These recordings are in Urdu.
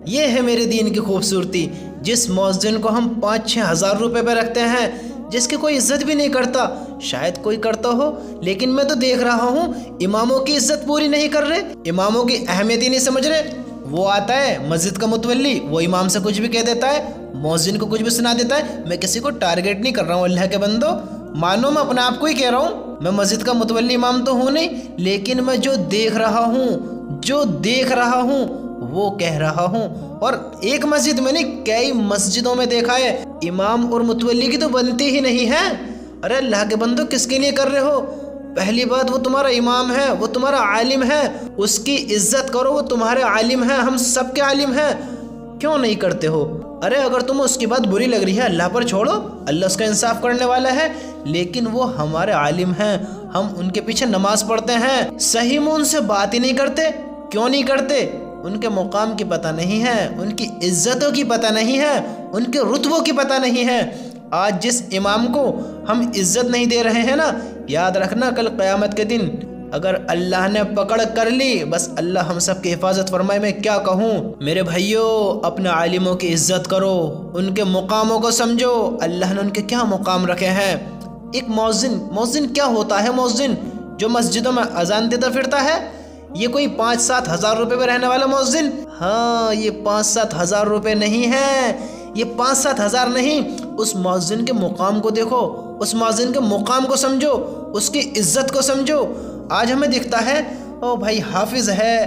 یہ ہے میرے دین کی خوبصورتی، جس مؤذن کو ہم 5-6 ہزار روپے پہ رکھتے ہیں، جس کی کوئی عزت بھی نہیں کرتا، شاید کوئی کرتا ہو، لیکن میں تو دیکھ رہا ہوں اماموں کی عزت پوری نہیں کر رہے، اماموں کی اہمیت ہی نہیں سمجھ رہے۔ وہ آتا ہے مسجد کا متولی، وہ امام سے کچھ بھی کہہ دیتا ہے، مؤذن کو کچھ بھی سنا دیتا ہے۔ میں کسی کو ٹارگیٹ نہیں کر رہا ہوں اللہ کے بندو، مانو میں اپنے آپ کو ہی کہہ رہا ہوں، میں مسجد کا متولی امام تو ہوں نہیں، لیکن میں جو دیکھ رہا ہوں وہ کہہ رہا ہوں۔ اور ایک مسجد میں نہیں، کئی مسجدوں میں دیکھا ہے امام اور متولی کی تو بنتی ہی نہیں ہے۔ ارے اللہ کے بندو کس کے لیے کر رہے ہو؟ پہلی بات وہ تمہارا امام ہے، وہ تمہارا عالم ہے، اس کی عزت کرو، وہ تمہارے عالم ہے، ہم سب کے عالم ہیں، کیوں نہیں کرتے ہو؟ ارے اگر تمہیں اس کی بات بری لگ رہی ہے اللہ پر چھوڑو، اللہ اس کا انصاف کرنے والا ہے، لیکن وہ ہمارے عالم ہیں، ہم ان کے پیچھے نماز پڑھتے ہیں، صحیح میں ان سے بات ہی نہیں کرتے۔ کیوں نہیں کرتے؟ ان کے مقام کی پتہ نہیں ہے، ان کی عزتوں کی پتہ نہیں ہے، ان کے رتبوں کی پتہ نہیں ہے۔ آج جس امام کو ہم عزت نہیں دے رہے ہیں نا، یاد رکھنا کل قیامت کے دن اگر اللہ نے پکڑ کر لی، بس اللہ ہم سب کی حفاظت فرمائے۔ میں کیا کہوں میرے بھائیوں، اپنے عالموں کی عزت کرو، ان کے مقاموں کو سمجھو، اللہ نے ان کے کیا مقام رکھے ہیں۔ ایک مؤذن کیا ہوتا ہے؟ مؤذن جو مسجدوں میں اذان دیتا پھرتا ہے، یہ کوئی 5-7 ہزار روپے میں رہنے والا مؤذن؟ ہاں، یہ 5-7 ہزار روپے نہیں ہے، یہ 5-7 ہزار نہیں۔ اس مؤذن کے مقام کو دیکھو، اس مؤذن کے مقام کو سمجھو، اس کی عزت کو سمجھو۔ آج ہمیں دکھتا ہے او بھائی حافظ ہے،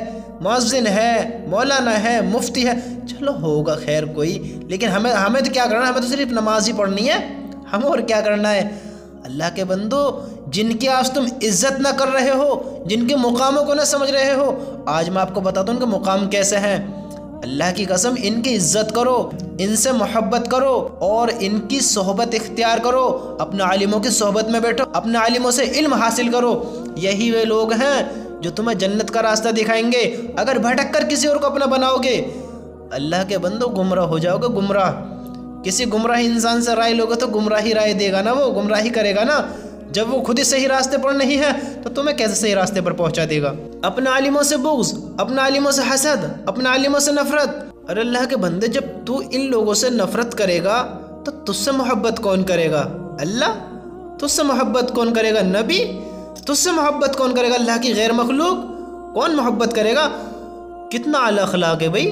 مؤذن ہے، مولانا ہے، مفتی ہے، چلو ہوگا خیر کوئی، لیکن ہمیں تو کیا کرنا ہے؟ ہمیں تو صرف نماز ہی پڑھنی ہے، ہمیں اور کیا کرنا ہے؟ اللہ کے بندو، جن کی آج تم عزت نہ کر رہے ہو، جن کے مقاموں کو نہ سمجھ رہے ہو، آج میں آپ کو بتاتا ہوں ان کے مقام کیسے ہیں۔ اللہ کی قسم ان کی عزت کرو، ان سے محبت کرو اور ان کی صحبت اختیار کرو، اپنے عالموں کی صحبت میں بیٹھو، اپنے عالموں سے علم حاصل کرو۔ یہی وہ لوگ ہیں جو تمہیں جنت کا راستہ دکھائیں گے۔ اگر بھٹک کر کسی اور کو اپنا بناؤ گے، اللہ کے بندو گمراہ ہو جاؤ گے، گمراہ۔ کسی گمراہ انسان سے رائے لوگے تو گمراہی رائے دے گا نا، وہ گمراہی کرے گا نا۔ جب وہ خود ہی صحیح راستے پر نہیں ہے تو تمہیں کیسے صحیح راستے پر پہنچا دے گا؟ اپنے عالموں سے بغض، اپنے عالموں سے حسد، اپنے عالموں سے نفرت۔ اور اللہ کے بندے، جب تو ان لوگوں سے نفرت کرے گا تو تجھ سے محبت کون کرے گا؟ اللہ۔ تجھ سے محبت کون کرے گا؟ نبی۔ تجھ سے محبت کون کرے گا؟ اللہ کی غیر مخلوق۔ کون محبت کرے گا؟ کتنا اعلیٰ اخلاق ہے بھائی،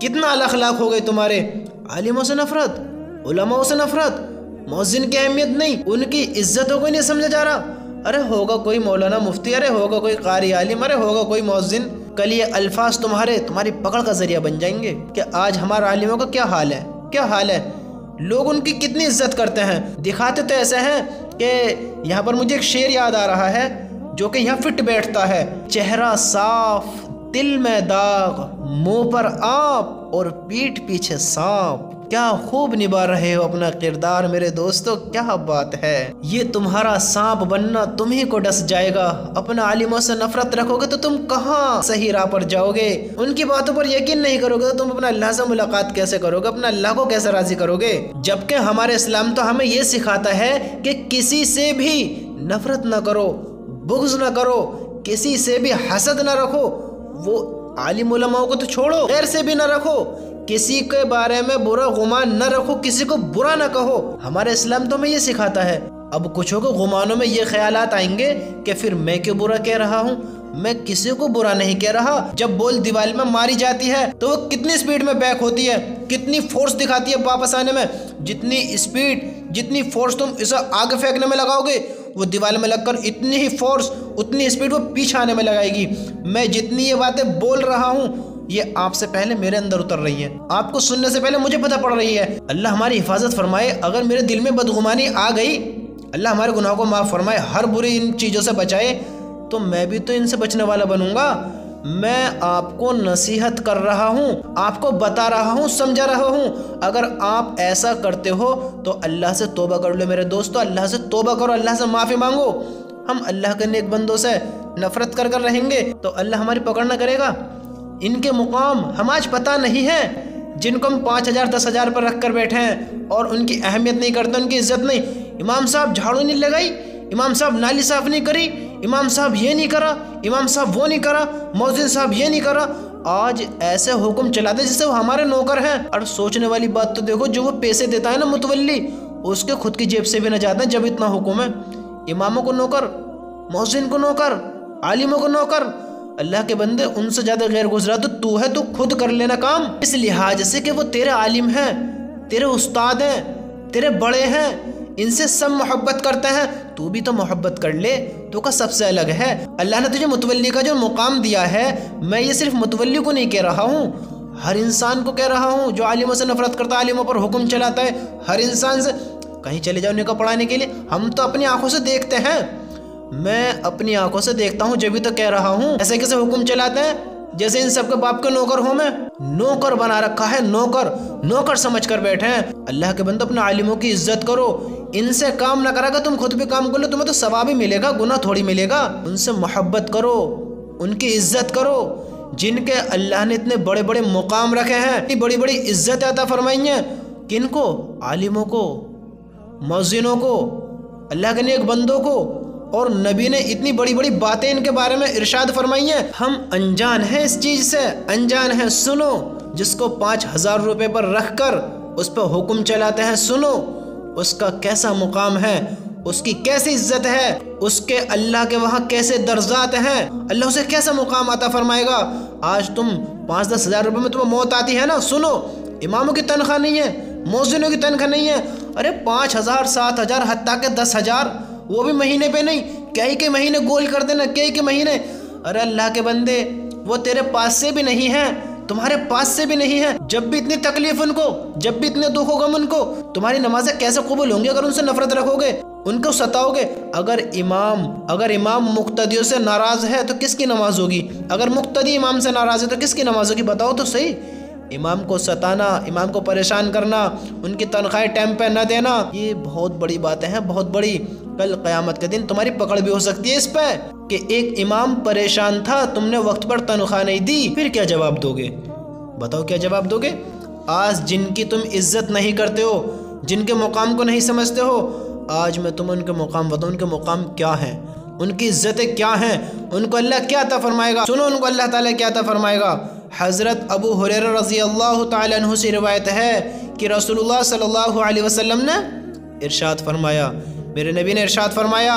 کتنا اعلیٰ اخلاق ہو گئے تمہارے۔ عالموں سے نفرت، علماء سے نفرت، مؤذن کی اہمیت نہیں، ان کی عزتوں کو نہیں سمجھا جا رہا۔ ارے ہوگا کوئی مولانا مفتی، ارے ہوگا کوئی قاری عالم، ارے ہوگا کوئی مؤذن، کل یہ الفاظ تمہاری پکڑ کا ذریعہ بن جائیں گے کہ آج ہمارے عالموں کا کیا حال ہے، کیا حال ہے، لوگ ان کی کتنی عزت کرتے ہیں۔ دکھاتے تو ایسے ہیں کہ یہاں پر مجھے ایک شعر یاد آ رہا ہے جو کہ یہاں فٹ بیٹھتا ہے: چہرہ صاف، دل میں داغ، منہ پر آپ اور پیٹھ پیچھے سانپ۔ کیا خوب نبھا رہے ہو اپنا کردار میرے دوستو، کیا بات ہے۔ یہ تمہارا سانپ بننا تمہیں کو ڈس جائے گا۔ اپنے عالموں سے نفرت رکھو گے تو تم کہاں صحیح راہ پر جاؤ گے؟ ان کی باتوں پر یقین نہیں کرو گے تو تم اپنا اللہ سے ملاقات کیسے کرو گے؟ اپنا اللہ کو کیسے راضی کرو گے؟ جبکہ ہمارے اسلام تو ہمیں یہ سکھاتا ہے کہ کسی سے بھی نفرت نہ کرو، بغض نہ کرو، کسی سے بھی حسد نہ رکھو۔ وہ عالم علماء کو تو چھوڑو، غیر سے بھی نہ رکھو، کسی کے بارے میں برا گمان نہ رکھو، کسی کو برا نہ کہو۔ ہمارے اسلام تو ہمیں یہ سکھاتا ہے۔ اب کچھوں کو گمانوں میں یہ خیالات آئیں گے کہ پھر میں کیوں برا کہہ رہا ہوں؟ میں کسی کو برا نہیں کہہ رہا۔ جب بول دیوال میں ماری جاتی ہے تو وہ کتنی سپیڈ میں بیک ہوتی ہے، کتنی فورس دکھاتی ہے واپس آنے میں، جتنی سپیڈ، جتنی فورس تم اسے آگے پھینکنے میں لگاؤ گے، وہ دیوال میں لگ کر اتنی ہی فورس، اتنی سپیڈ وہ پیچھے آنے میں لگائے گی۔ میں جتنی یہ باتیں بول رہا ہوں یہ آپ سے پہلے میرے اندر اتر رہی ہے، آپ کو سننے سے پہلے مجھے پتہ پڑ رہی ہے۔ اللہ ہماری حفاظت فرمائے۔ اگر میرے دل میں بدگمانی آ گئی، اللہ ہمارے گناہوں کو معاف فرمائے، ہر بری ان چیزوں سے بچائے، تو میں بھی تو ان سے بچنے والا بنوں گا۔ میں آپ کو نصیحت کر رہا ہوں، آپ کو بتا رہا ہوں، سمجھا رہا ہوں۔ اگر آپ ایسا کرتے ہو تو اللہ سے توبہ کر لو میرے دوستو، اللہ سے توبہ کرو، اللہ سے معافی مانگو۔ ہم اللہ کے نیک بندوں سے نفرت کر کر رہیں گے تو اللہ ہماری پکڑ نہ کرے گا۔ ان کے مقام ہم آج پتہ نہیں ہے، جن کو ہم 5,000 10,000 پر رکھ کر بیٹھے ہیں اور ان کی اہمیت نہیں کرتے، ان کی عزت نہیں۔ امام صاحب جھاڑو نہیں لگائی، امام صاحب نالی صاف نہیں کری، امام صاحب یہ نہیں کرا، امام صاحب وہ نہیں کرا، مؤذن صاحب یہ نہیں کرا، آج ایسے حکم چلاتے جیسے وہ ہمارے نوکر ہیں۔ اور سوچنے والی بات تو دیکھو، جو وہ پیسے دیتا ہے نا متولی، اس کے خود کی جیب سے بھی نہ جاتے ہیں جب اتنا حکم ہے۔ اماموں کو نوکر، مؤذن کو نوکر، عالموں کو نوکر، اللہ کے بندے ان سے زیادہ غیر گزرا تو ہے، تو خود کر لینا کام، اس لحاظ سے کہ وہ تیرے عالم ہیں، تیرے استاد ہیں، تیرے بڑے ہیں، ان سے سب محبت کرتے ہیں، تو بھی تو محبت کر لے، تو کا سب سے الگ ہے۔ اللہ نے تجھے متولی کا جو مقام دیا ہے، میں یہ صرف متولی کو نہیں کہہ رہا ہوں، ہر انسان کو کہہ رہا ہوں جو عالموں سے نفرت کرتا ہے، عالموں پر حکم چلاتا ہے، ہر انسان سے کہیں چلے جاؤ نکاح پڑھانے کے لیے، ہم تو اپنی آنکھوں سے دیکھتے ہیں، میں اپنی آنکھوں سے دیکھتا ہوں، جبھی تو کہہ رہا ہوں۔ ایسے کیسے حکم چلاتے ہیں جیسے ان سب کے باپ کے نوکر ہوں، میں نوکر بنا رکھا ہے، نوکر سمجھ کر بیٹھے ہیں۔ اللہ کے بندے اپنے عالموں کی عزت کرو، ان سے کام نہ کرا گا تم خود بھی کام کر لو، تمہیں تو ثواب ہی ملے گا، گناہ تھوڑی ملے گا۔ ان سے محبت کرو، ان کی عزت کرو، جن کے اللہ نے اتنے بڑے بڑے مقام رکھے ہیں، اتنی بڑی بڑی عزت عطا فرمائی ہیں، کن کو؟ عالموں کو، مؤذنوں کو، اللہ کے نیک بندوں کو، اور نبی نے اتنی بڑی بڑی باتیں ان کے بارے میں ارشاد فرمائی ہیں۔ ہم انجان ہیں اس چیز سے، انجان ہیں، سنو، جس کو 5,000 روپے پر رکھ کر اس پہ حکم چلاتے ہیں، سنو اس کا کیسا مقام ہے، اس کی کیسی عزت ہے، اس کے اللہ کے وہاں کیسے درجات ہیں، اللہ اسے کیسا مقام عطا فرمائے گا۔ آج تم 5-10 ہزار روپے میں تمہیں موت آتی ہے نا، سنو، اماموں کی تنخواہ نہیں ہے، مؤذنوں کی تنخواہ نہیں ہے، ارے 5,000 7,000 حتیٰ کہ 10,000، وہ بھی مہینے پہ نہیں، کئی کے مہینے گول کر دینا، کئی کے مہینے۔ ارے اللہ کے بندے، وہ تیرے پاس سے بھی نہیں ہیں، تمہارے پاس سے بھی نہیں ہے، جب بھی اتنی تکلیف ان کو، جب بھی اتنے دکھ ہوگا ان کو، تمہاری نمازیں کیسے قبول ہوں گی اگر ان سے نفرت رکھو گے، ان کو ستاؤ گے؟ اگر امام مقتدیوں سے ناراض ہے تو کس کی نماز ہوگی؟ اگر مقتدی امام سے ناراض ہے تو کس کی نماز ہوگی؟ بتاؤ تو صحیح۔ امام کو ستانا، امام کو پریشان کرنا، ان کی تنخواہیں ٹائم پہ نہ دینا، یہ بہت بڑی باتیں ہیں، بہت بڑی۔ کل قیامت کے دن تمہاری پکڑ بھی ہو سکتی ہے اس پہ کہ ایک امام پریشان تھا، تم نے وقت پر تنخواہ نہیں دی، پھر کیا جواب دو گے؟ بتاؤ کیا جواب دو گے؟ آج جن کی تم عزت نہیں کرتے ہو، جن کے مقام کو نہیں سمجھتے ہو، آج میں تمہیں ان کے مقام بتاؤں، ان کے مقام کیا ہیں، ان کی عزتیں کیا ہیں، ان کو اللہ کیا عطا فرمائے گا۔ سنو ان کو اللہ تعالیٰ کیا عطا فرمائے گا۔ حضرت ابو ہریرہ رضی اللہ تعالیٰ عنہ سے روایت ہے کہ رسول اللہ صلی اللہ علیہ وسلم نے ارشاد فرمایا، میرے نبی نے ارشاد فرمایا،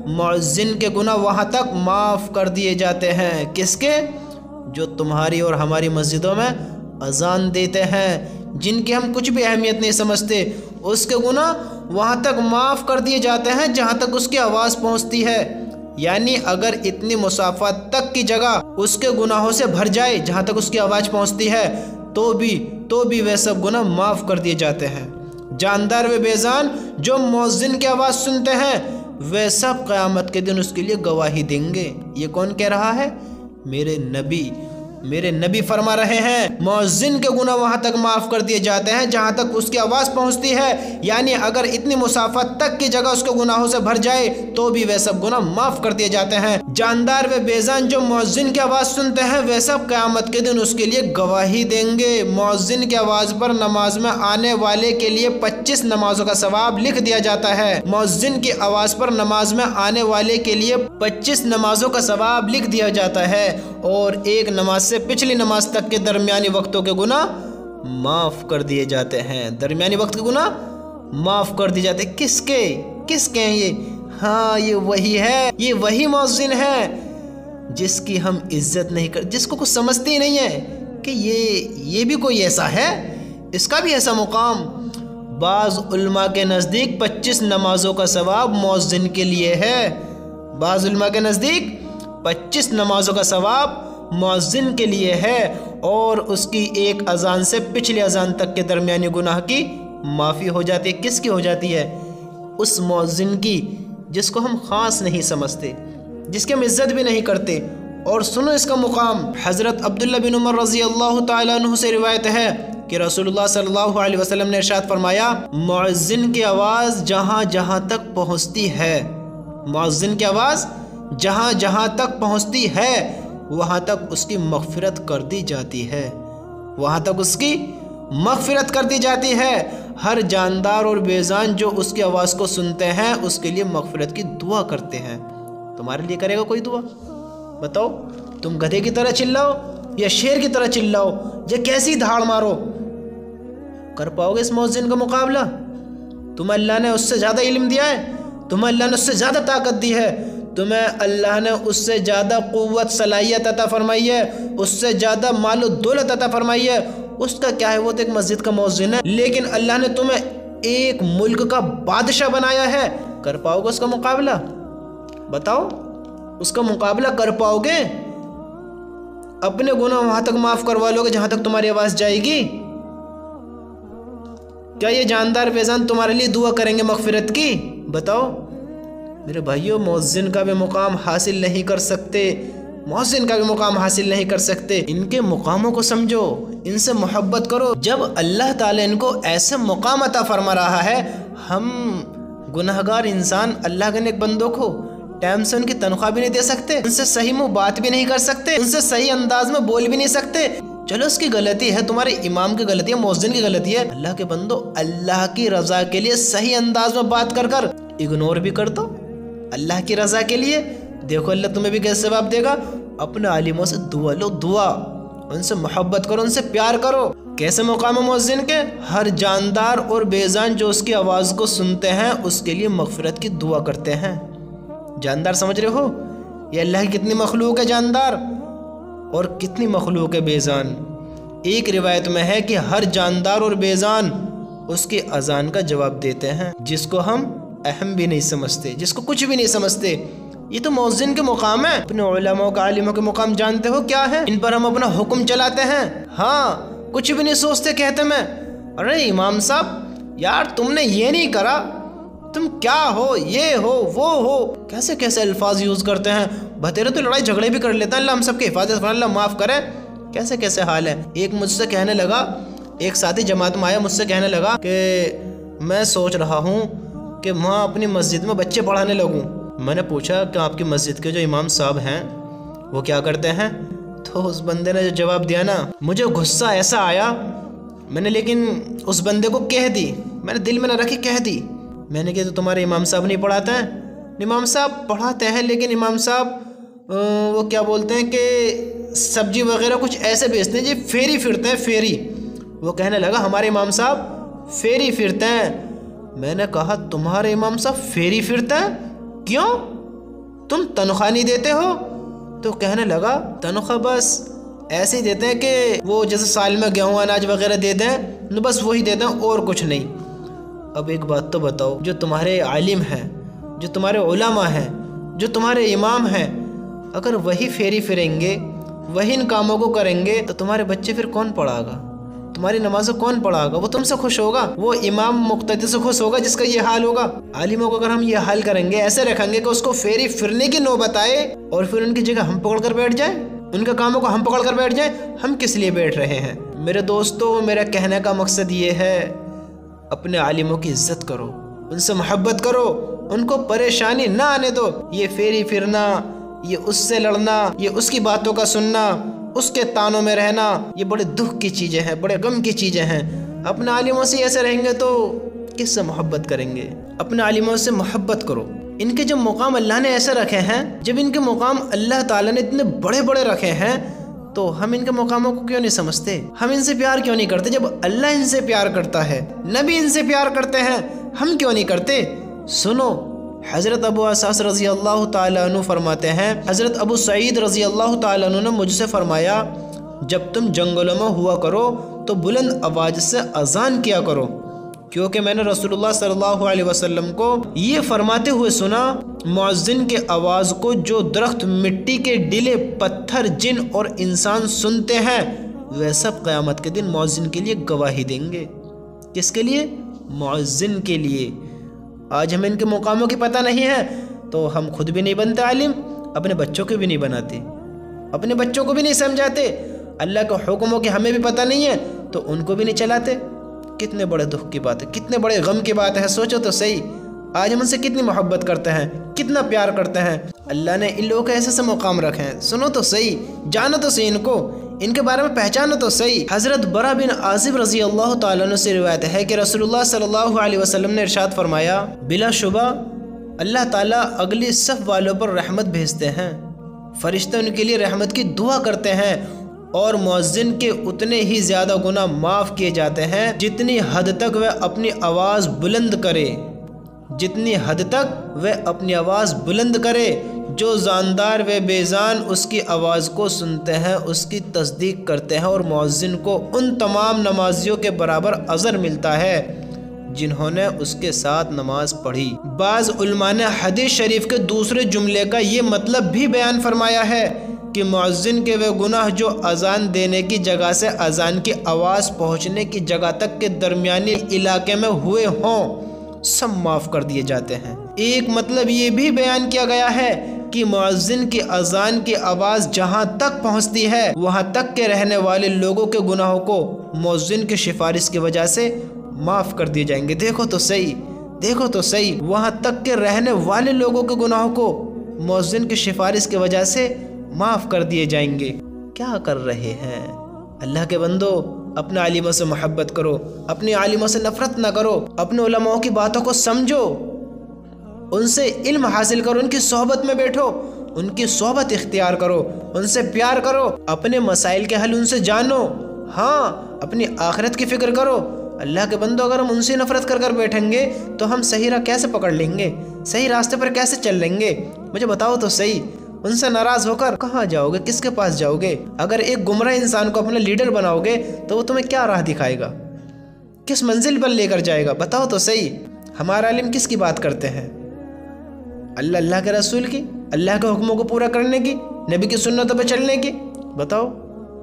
مؤذن کے گناہ وہاں تک معاف کر دیے جاتے ہیں، کس کے؟ جو تمہاری اور ہماری مسجدوں میں اذان دیتے ہیں، جن کی ہم کچھ بھی اہمیت نہیں سمجھتے، اس کے گناہ وہاں تک معاف کر دیے جاتے ہیں جہاں تک اس کی آواز پہنچتی ہے۔ یعنی اگر اتنی مسافت تک کی جگہ اس کے گناہوں سے بھر جائے جہاں تک اس کی آواز پہنچتی ہے، تو بھی وہ سب گناہ معاف کر دیے جاتے ہیں۔ جاندار و بیزان جو مؤذن کی آواز سنتے ہیں، وہ سب قیامت کے دن اس کے لیے گواہی دیں گے۔ یہ کون کہہ رہا ہے؟ میرے نبی فرما رہے ہیں، مؤذن کے گناہ وہاں تک معاف کر دیے جاتے ہیں جہاں تک اس کی آواز پہنچتی ہے۔ یعنی اگر اتنی مسافت تک کی جگہ اس کے گناہوں سے بھر جائے تو بھی وہ سب گناہ معاف کر دیے جاتے ہیں۔ جاندار و بیزان جو مؤذن کی آواز سنتے ہیں، وہ سب قیامت کے دن اس کے لیے گواہی دیں گے۔ مؤذن کی آواز پر نماز میں آنے والے کے لیے 25 نمازوں کا ثواب لکھ دیا جاتا ہے۔ مؤذن کی آواز پر نماز میں آنے والے کے لیے 25 نمازوں کا ثواب لکھ دیا جاتا ہے، اور ایک نماز سے پچھلی نماز تک کے درمیانی وقتوں کے گناہ معاف کر دیے جاتے ہیں۔ درمیانی وقت کے گناہ معاف کر دیے جاتے ہیں۔ کس کے ہیں یہ؟ ہاں، یہ وہی ہے، یہ وہی مؤذن ہے جس کی ہم عزت نہیں کرتے، جس کو کچھ سمجھتے ہی نہیں ہے کہ یہ بھی کوئی ایسا ہے، اس کا بھی ایسا مقام۔ بعض علماء کے نزدیک 25 نمازوں کا ثواب مؤذن کے لیے ہے، بعض علماء کے نزدیک 25 نمازوں کا ثواب مؤذن کے لیے ہے، اور اس کی ایک اذان سے پچھلی اذان تک کے درمیانی گناہ کی معافی ہو جاتی ہے۔ کس کی ہو جاتی ہے؟ اس مؤذن کی جس کو ہم خاص نہیں سمجھتے، جس کی ہم عزت بھی نہیں کرتے۔ اور سنو اس کا مقام، حضرت عبداللہ بن عمر رضی اللہ تعالیٰ عنہ سے روایت ہے کہ رسول اللہ صلی اللہ علیہ وسلم نے ارشاد فرمایا، مؤذن کی آواز جہاں جہاں تک پہنچتی ہے، مؤذن کی آواز جہاں جہاں تک پہنچتی ہے، وہاں تک اس کی مغفرت کر دی جاتی ہے، وہاں تک اس کی مغفرت کر دی جاتی ہے۔ ہر جاندار اور بیزان جو اس کی آواز کو سنتے ہیں اس کے لیے مغفرت کی دعا کرتے ہیں۔ تمہارے لیے کرے گا کوئی دعا؟ بتاؤ، تم گدھے کی طرح چلاؤ، یا شیر کی طرح چلاؤ یا کیسی دھاڑ مارو؟ کر پاؤ گے اس مؤذن کا مقابلہ؟ تمہیں اللہ نے اس سے زیادہ علم دیا ہے، تمہیں اللہ نے اس سے زیادہ طاقت دی ہے، تمہیں اللہ نے اس سے زیادہ قوت صلاحیت عطا فرمائی ہے، اس سے زیادہ مال و دولت عطا فرمائی ہے۔ اس کا کیا ہے، وہ تو ایک مسجد کا مؤذن ہے، لیکن اللہ نے تمہیں ایک ملک کا بادشاہ بنایا ہے۔ کر پاؤ گے اس کا مقابلہ؟ بتاؤ، اس کا مقابلہ کر پاؤ گے؟ اپنے گناہ وہاں تک معاف کروا لو گے جہاں تک تمہاری آواز جائے گی؟ کیا یہ جاندار فیضان تمہارے لیے دعا کریں گے مغفرت کی؟ بتاؤ میرے بھائیوں، مؤذن کا بھی مقام حاصل نہیں کر سکتے، مؤذن کا بھی مقام حاصل نہیں کر سکتے۔ ان کے مقاموں کو سمجھو، ان سے محبت کرو۔ جب اللہ تعالیٰ ان کو ایسے مقام عطا فرما رہا ہے، ہم گناہگار انسان اللہ کے نیک بندوں کو ٹائم سے ان کی تنخواہ بھی نہیں دے سکتے، ان سے صحیح منہ بات بھی نہیں کر سکتے، ان سے صحیح انداز میں بول بھی نہیں سکتے۔ چلو اس کی غلطی ہے، تمہارے امام کی غلطی ہے، مؤذن کی غلطی ہے، اللہ کے بندو اللہ کی رضا کے لیے صحیح انداز میں بات کر کر اگنور بھی کر دو اللہ کی رضا کے لیے۔ دیکھو اللہ تمہیں بھی کیسے ثواب دے گا۔ اپنے عالموں سے دعا لو، دعا، ان سے محبت کرو، ان سے پیار کرو۔ کیسے مقام مؤذن کے؟ ہر جاندار اور بیزان جو اس کی آواز کو سنتے ہیں اس کے لیے مغفرت کی دعا کرتے ہیں۔ جاندار سمجھ رہے ہو؟ یہ اللہ کی کتنی مخلوق ہے جاندار اور کتنی مخلوق ہے بیزان۔ ایک روایت میں ہے کہ ہر جاندار اور بیزان اس کی اذان کا جواب دیتے ہیں، جس کو ہم اہم بھی نہیں سمجھتے، جس کو کچھ بھی نہیں سمجھتے۔ یہ تو مؤذن کے مقام ہے۔ اپنے علماء کا عالموں کے مقام جانتے ہو کیا ہے؟ ان پر ہم اپنا حکم چلاتے ہیں، ہاں کچھ بھی نہیں سوچتے، کہتے میں ارے امام صاحب یار تم نے یہ نہیں کرا، تم کیا ہو، یہ ہو وہ ہو، کیسے کیسے الفاظ یوز کرتے ہیں۔ بتیرے تو لڑائی جھگڑے بھی کر لیتا ہے، اللہ ہم سب کی حفاظت فرمائے، اللہ معاف کرے۔ کیسے کیسے حال ہے۔ ایک مجھ سے کہنے لگا، ایک ساتھی جماعت میں آیا، مجھ سے کہنے لگا کہ میں سوچ رہا ہوں کہ وہاں اپنی مسجد میں بچے پڑھانے لگوں۔ میں نے پوچھا کہ آپ کی مسجد کے جو امام صاحب ہیں وہ کیا کرتے ہیں؟ تو اس بندے نے جو جواب دیا نا، مجھے غصہ ایسا آیا، میں نے لیکن اس بندے کو کہہ دی، میں نے دل میں نہ رکھی، کہہ دی، میں نے کہا تو تمہارے امام صاحب نہیں پڑھاتے ہیں؟ امام صاحب پڑھاتے ہیں، لیکن امام صاحب وہ کیا بولتے ہیں کہ سبزی وغیرہ کچھ ایسے بیچتے ہیں جی، پھیری پھرتے ہیں، پھیری۔ وہ کہنے لگا ہمارے امام صاحب پھیری پھرتے ہیں۔ میں نے کہا تمہارے امام صاحب پھیری پھرتے ہیں؟ کیوں؟ تم تنخواہ نہیں دیتے ہو؟ تو کہنے لگا تنخواہ بس ایسے ہی دیتے ہیں کہ وہ جیسے سال میں گیہوں اناج وغیرہ دے دیں، بس وہی دیتے ہیں اور کچھ نہیں۔ اب ایک بات تو بتاؤ، جو تمہارے عالم ہیں، جو تمہارے علماء ہیں، جو تمہارے امام ہیں، اگر وہی پھیری پھریں گے، وہی ان کاموں کو کریں گے تو تمہارے بچے پھر کون پڑھا گا؟ تمہاری نمازیں کون پڑھا گا؟ وہ تم سے خوش ہوگا؟ وہ امام مقتدی سے خوش ہوگا جس کا یہ حال ہوگا؟ عالموں کو اگر ہم یہ حال کریں گے، ایسے رکھیں گے کہ اس کو پھیری پھرنے کی نوبت آئے اور پھر ان کی جگہ ہم پکڑ کر بیٹھ جائیں، ان کے کاموں کو ہم پکڑ کر بیٹھ جائیں، ہم کس لیے بیٹھ رہے ہیں؟ میرے دوستو، میرا کہنے کا مقصد یہ ہے، اپنے عالموں کی عزت کرو، ان سے محبت کرو، ان کو پریشانی نہ آنے دو۔ یہ پھیری پھرنا، یہ اس سے لڑنا، یہ اس کی باتوں کا سننا، اس کے تانوں میں رہنا، یہ بڑے دکھ کی چیزیں ہیں، بڑے غم کی چیزیں ہیں۔ اپنے عالموں سے ایسے رہیں گے تو کس سے محبت کریں گے؟ اپنے عالموں سے محبت کرو۔ ان کے جو مقام اللہ نے ایسے رکھے ہیں، جب ان کے مقام اللہ تعالیٰ نے اتنے بڑے بڑے رکھے ہیں تو ہم ان کے مقاموں کو کیوں نہیں سمجھتے؟ ہم ان سے پیار کیوں نہیں کرتے؟ جب اللہ ان سے پیار کرتا ہے، نبی ان سے پیار کرتے ہیں، ہم کیوں نہیں کرتے؟ سنو، حضرت ابو اساس رضی اللہ تعالیٰ عنہ فرماتے ہیں، حضرت ابو سعید رضی اللہ تعالیٰ عنہ نے مجھ سے فرمایا، جب تم جنگلوں میں ہوا کرو تو بلند آواز سے اذان کیا کرو، کیونکہ میں نے رسول اللہ صلی اللہ علیہ وسلم کو یہ فرماتے ہوئے سنا، مؤذن کے آواز کو جو درخت، مٹی کے ڈلے، پتھر، جن اور انسان سنتے ہیں، وہ سب قیامت کے دن مؤذن کے لیے گواہی دیں گے۔ کس کے لیے؟ مؤذن کے لیے۔ آج ہمیں ان کے مقاموں کی پتہ نہیں ہے تو ہم خود بھی نہیں بنتے عالم، اپنے بچوں کو بھی نہیں بناتے، اپنے بچوں کو بھی نہیں سمجھاتے، اللہ کے حکموں کی ہمیں بھی پتہ نہیں ہے تو ان کو بھی نہیں چلاتے۔ کتنے بڑے دکھ کی بات ہے، کتنے بڑے غم کی بات ہے۔ سوچو تو صحیح، آج ہم ان سے کتنی محبت کرتے ہیں، کتنا پیار کرتے ہیں۔ اللہ نے ان لوگوں کے ایسے مقام رکھے ہیں، سنو تو صحیح، جانو تو صحیح، ان کے بارے میں پہچانو تو صحیح۔ حضرت برا بن عازب رضی اللہ تعالیٰ عنہ سے روایت ہے کہ رسول اللہ صلی اللہ علیہ وسلم نے ارشاد فرمایا، بلا شبہ اللہ تعالیٰ اگلی صف والوں پر رحمت بھیجتے ہیں، فرشتے ان کے لیے رحمت کی دعا کرتے ہیں، اور مؤذن کے اتنے ہی زیادہ گناہ معاف کیے جاتے ہیں جتنی حد تک وہ اپنی آواز بلند کرے، جتنی حد تک وہ اپنی آواز بلند کرے۔ جو جاندار و بیزان اس کی آواز کو سنتے ہیں اس کی تصدیق کرتے ہیں، اور مؤذن کو ان تمام نمازیوں کے برابر اجر ملتا ہے جنہوں نے اس کے ساتھ نماز پڑھی۔ بعض علماء نے حدیث شریف کے دوسرے جملے کا یہ مطلب بھی بیان فرمایا ہے کہ مؤذن کے وہ گناہ جو اذان دینے کی جگہ سے اذان کی آواز پہنچنے کی جگہ تک کے درمیانی علاقے میں ہوئے ہوں سب معاف کر دیے جاتے ہیں۔ ایک مطلب یہ بھی بیان کیا گیا ہے کہ مؤذن کی اذان کی آواز جہاں تک پہنچتی ہے وہاں تک کے رہنے والے لوگوں کے گناہوں کو مؤذن کی سفارش کی وجہ سے معاف کر دیے جائیں گے۔ دیکھو تو صحیح، وہاں تک کے رہنے والے لوگوں کے گناہوں کو مؤذن کی سفارش کی وجہ سے معاف کر دیے جائیں گے۔ کیا کر رہے ہیں؟ اللہ کے بندو، اپنے عالموں سے محبت کرو، اپنے عالموں سے نفرت نہ کرو، اپنے علماء کی باتوں کو سمجھو، ان سے علم حاصل کرو، ان کی صحبت میں بیٹھو، ان کی صحبت اختیار کرو، ان سے پیار کرو، اپنے مسائل کے حل ان سے جانو، ہاں اپنی آخرت کی فکر کرو۔ اللہ کے بندو، اگر ہم ان سے نفرت کر بیٹھیں گے تو ہم صحیح راہ کیسے پکڑ لیں گے؟ صحیح راستے پر کیسے چل لیں گے؟ مجھے بتاؤ تو صحیح، ان سے ناراض ہو کر کہاں جاؤ گے؟ کس کے پاس جاؤ گے؟ اگر ایک گمراہ انسان کو اپنا لیڈر بناؤ گے تو وہ تمہیں کیا راہ دکھائے گا؟ کس منزل پر لے کر جائے گا؟ بتاؤ تو صحیح۔ ہمارا علم کس کی بات کرتے ہیں؟ اللہ کے رسول کی، اللہ کے حکموں کو پورا کرنے کی، نبی کی سنتوں پہ چلنے کی؟ بتاؤ،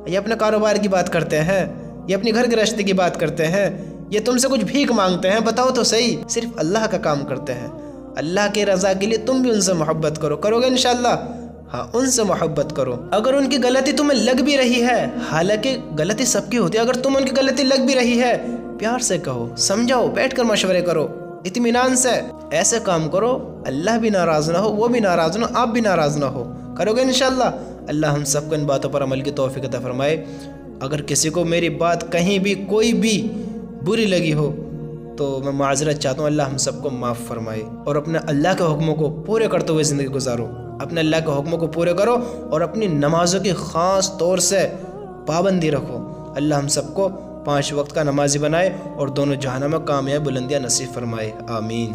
یہ اپنے کاروبار کی بات کرتے ہیں، یہ اپنی گھر گرہستی کی بات کرتے ہیں، یہ تم سے کچھ بھیک مانگتے ہیں؟ بتاؤ تو صحیح، صرف اللہ کا کام کرتے ہیں۔ اللہ کے رضا کے لیے تم بھی ان سے محبت کرو گے انشاءاللہ؟ ہاں، ان سے محبت کرو۔ اگر ان کی غلطی تمہیں لگ بھی رہی ہے، حالانکہ غلطی سب کی ہوتی ہے، اگر تم ان کی غلطی لگ بھی رہی ہے، پیار سے کہو، سمجھاؤ، بیٹھ کر مشورے کرو، اطمینان سے ایسے کام کرو اللہ بھی ناراض نہ ہو، وہ بھی ناراض نہ ہو، آپ بھی ناراض نہ ہو۔ کرو گے انشاءاللہ؟ اللہ ہم سب کو ان باتوں پر عمل کی توفیق عطا فرمائے۔ اگر کسی کو میری بات کہیں بھی کوئی بھی بری لگی ہو تو میں معذرت چاہتا ہوں، اللہ ہم سب کو معاف فرمائے، اور اپنے اللہ کے حکموں کو پورے کرتے ہوئے زندگی گزارو، اپنے اللہ کے حکموں کو پورے کرو، اور اپنی نمازوں کی خاص طور سے پابندی رکھو۔ اللہ ہم سب کو 5 وقت کا نمازی بنائے اور دونوں جہانوں میں کامیاب بلندیاں نصیب فرمائے، آمین۔